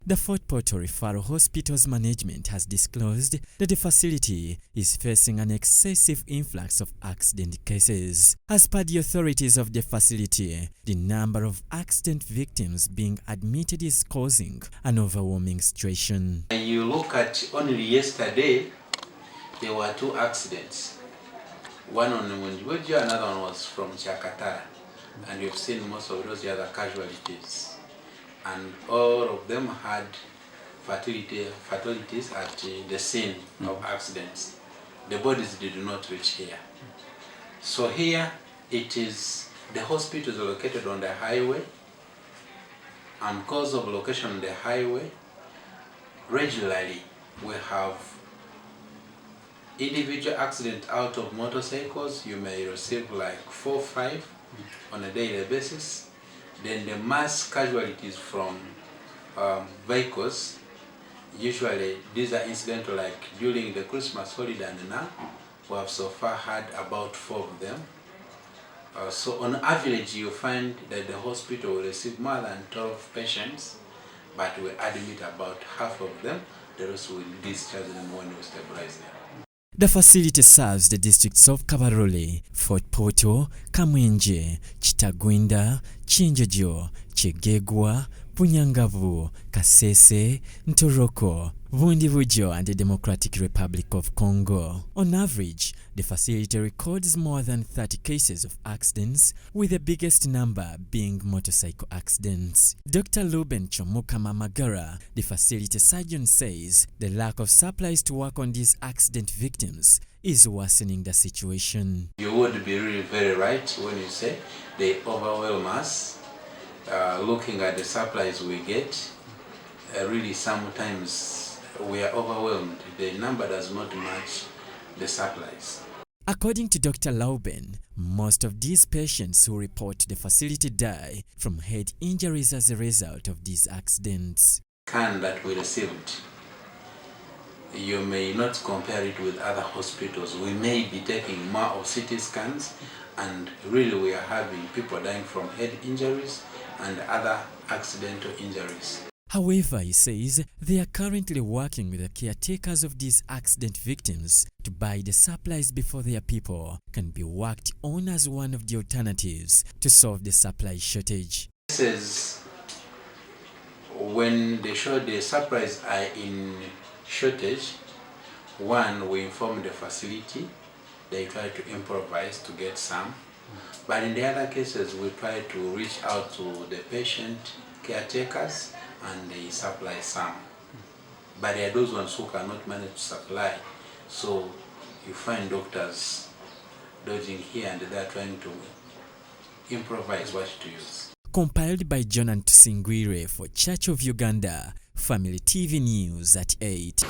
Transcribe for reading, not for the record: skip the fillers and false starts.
The Fort Portal Referral Hospital's management has disclosed that the facility is facing an excessive influx of accident cases. As per the authorities of the facility, the number of accident victims being admitted is causing an overwhelming situation. You look at only yesterday, there were 2 accidents. One on Munjwejo, another one was from Chakatara. And you've seen most of those other casualties. And all of them had fatalities at the scene of accidents. The bodies did not reach here. So here it is, the hospital is located on the highway, and because of location on the highway, regularly we have individual accident out of motorcycles. You may receive like 4 or 5 on a daily basis. Then the mass casualties from vehicles, usually these are incidental, like during the Christmas holiday, and now we have so far had about 4 of them. So on average, you find that the hospital will receive more than 12 patients, but we admit about half of them. The rest will discharge them when we stabilize them. The facility serves the districts of Kabarole, Fort Portal, Kamwenje, Kitagwinda, Chinjojo, Chegegwa, Punyangavu, Kasese, Ntoroko, Vundivujo, and the Democratic Republic of Congo. On average, the facility records more than 30 cases of accidents, with the biggest number being motorcycle accidents. Dr. Luben Chomukama Magara, the facility surgeon, says the lack of supplies to work on these accident victims is worsening the situation. You would be really very right when you say they overwhelm us. Looking at the supplies we get, really sometimes we are overwhelmed. The number does not match the supplies. According to Dr. Lauben, most of these patients who report to the facility die from head injuries as a result of these accidents. Scan that we received, you may not compare it with other hospitals. We may be taking more of CT scans, and really we are having people dying from head injuries and other accidental injuries. However, he says they are currently working with the caretakers of these accident victims to buy the supplies before their people can be worked on as one of the alternatives to solve the supply shortage. This is when they show the supplies are in shortage. One, we inform the facility, they try to improvise to get some. But in the other cases, we try to reach out to the patient caretakers and they supply some. But there are those ones who cannot manage to supply. So you find doctors dodging here and there trying to improvise what to use. Compiled by Jonan Tusingwire for Church of Uganda, Family TV News at 8.